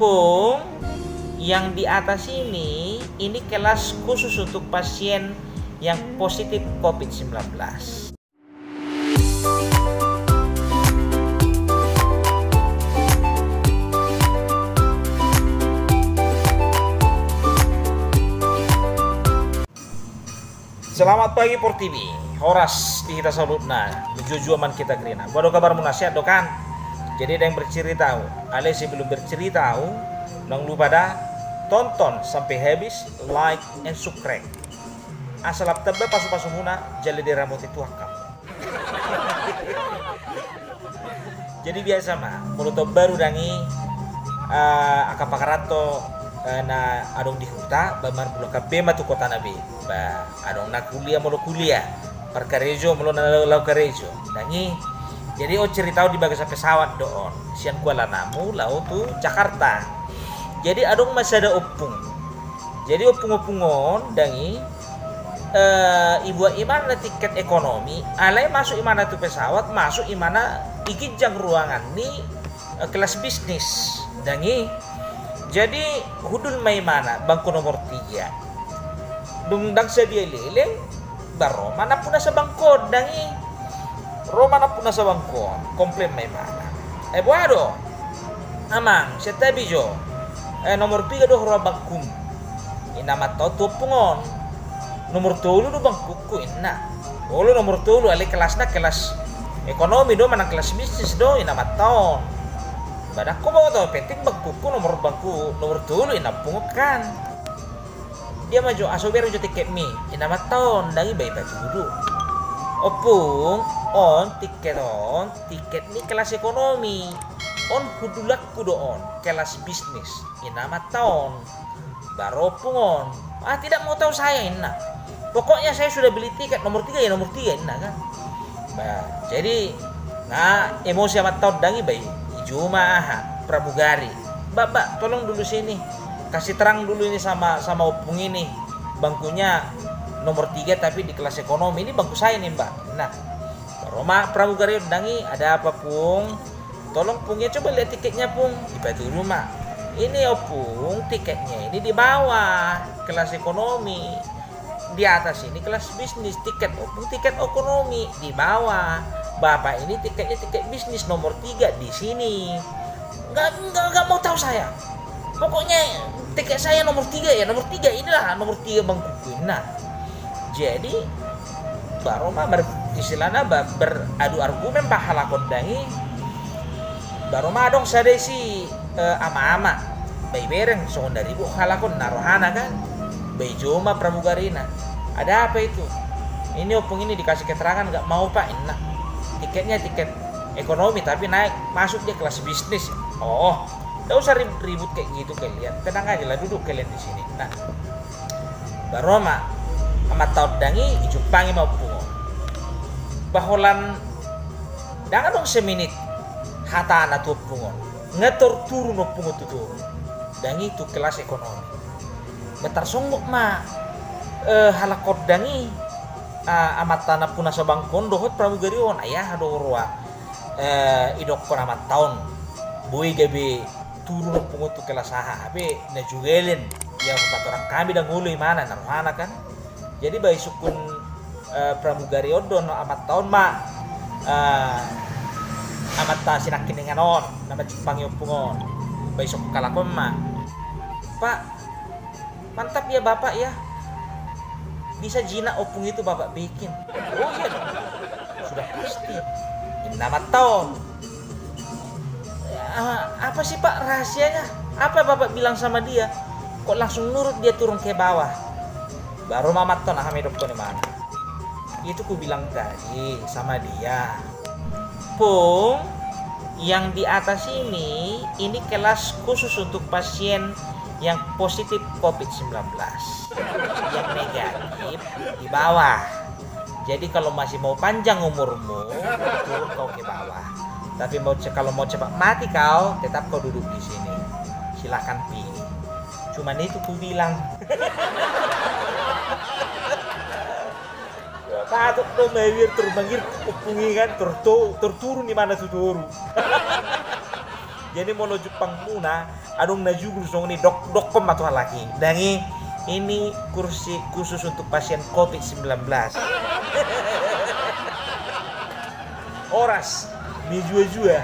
Pung, yang di atas ini kelas khusus untuk pasien yang positif COVID-19. Selamat pagi Portivi, horas di kita salutna, menuju man kita kerina. Baru kabar munasihat do kan? Jadi ada yang bercerita, ale sebelum bercerita, jangan lupa dah tonton sampai habis, like and subscribe. Asal tebel pasu-pasu muna, jali di rambut itu hakam. Jadi biasa mah, mulut baru dangi, akapakarato na adong di huta bamar bulan kabema tu kota nabi ba adong nak kuliah mulu kuliah perkarejo mulu na lau karejo dangi jadi cerita di bagas pesawat doon sian Kuala Namu lau tu Jakarta. Jadi adong masih ada opung, jadi opung-opungon dangi ibu imana tiket ekonomi alai masuk imana tu pesawat masuk imana ikijang ruangan ni kelas bisnis dangi. Jadi hudun mai mana bangku nomor 3 dungdang sedia lele baro mana puna sa bangko dangi romana puna sa bangko komplain mai mana buado amang setabijo nomor 3 do horo bangkum ina mato tupungon nomor 3 do bangkuku ina bolo nomor 3 ale kelasna kelas ekonomi do mana kelas bisnis do ina maton badak ko bawa tau penting bangkuku nomor 2 ina pungukan dia maju asober jo tiket mi ina maton dangi bayi batu dulu opung on tiket ni kelas ekonomi on hudulak kudo on kelas bisnis ina maton baru pungon tidak mau tahu saya ina pokoknya saya sudah beli tiket nomor 3 ya nomor 3 ina kan jadi emosi amat tahun dangi bayi cuma pramugari Mbak tolong dulu sini kasih terang dulu ini sama opung ini bangkunya nomor 3 tapi di kelas ekonomi ini bangku saya nih Mbak. Nah Roma pramugari dangi ada apa Pung, tolong Pungnya coba lihat tiketnya Pung di batu rumah ini opung tiketnya ini di bawah kelas ekonomi di atas ini kelas bisnis tiket opung tiket ekonomi di bawah bapak ini tiketnya tiket bisnis nomor 3 di sini nggak mau tahu saya pokoknya tiket saya nomor 3 ya nomor 3 inilah nomor 3 bangkuku nah jadi baru mah istilahnya beradu argumen pahala kondangi baru mah dong sadai si ama-ama bayi bereng songon dari bu halakon narohana kan bayi joma pramugarina ada apa itu ini opung ini dikasih keterangan nggak mau pak enak tiketnya tiket ekonomi tapi naik masuk dia kelas bisnis. Oh, nggak usah ribut kayak gitu kalian. Tenang aja lah duduk kalian di sini. Nah, baroma amat tahu dangi ijupangi mau pungo. Baholan dangan dong seminit hata anak tuh pungo. Ngetor turun no pungo tuh turun. Dangi itu kelas ekonomi. Betar songgok mah halakot dangi. Amat tanah puna sa bangkon dohot pramugari on ayah do roa idok kon amat tahun boy gabe turun pungut tu kelas saha abe na jugelen ya orang kami dah ngului mana narhana kan jadi bayi sukun pramugari odon amat tahun ma amat ta sinakin dengan on nama Jepang yung pungon bayi sukun kalakon ma Pak mantap ya Bapak ya bisa jina opung itu bapak bikin. Oh iya dong. Sudah pasti. Ini nama tahun. Apa sih Pak rahasianya? Apa bapak bilang sama dia? Kok langsung nurut dia turun ke bawah? Baru mamat ton ahamidok to mana? Itu ku bilang tadi sama dia. Pung, yang di atas ini kelas khusus untuk pasien yang positif COVID-19. Yang negatif di bawah. Jadi kalau masih mau panjang umurmu, turun kau ke bawah. Tapi kalau mau cepat mati kau, tetap kau duduk di sini. Silakan pilih. Cuman itu ku bilang. Patut dong mewir terbangir kupungi kan terturun di mana tuh turun. Jadi mau lo Jepang muna adong na jugul song ni dok kom atau laki. Dangi ini kursi khusus untuk pasien COVID-19. Oras ni jua-jua.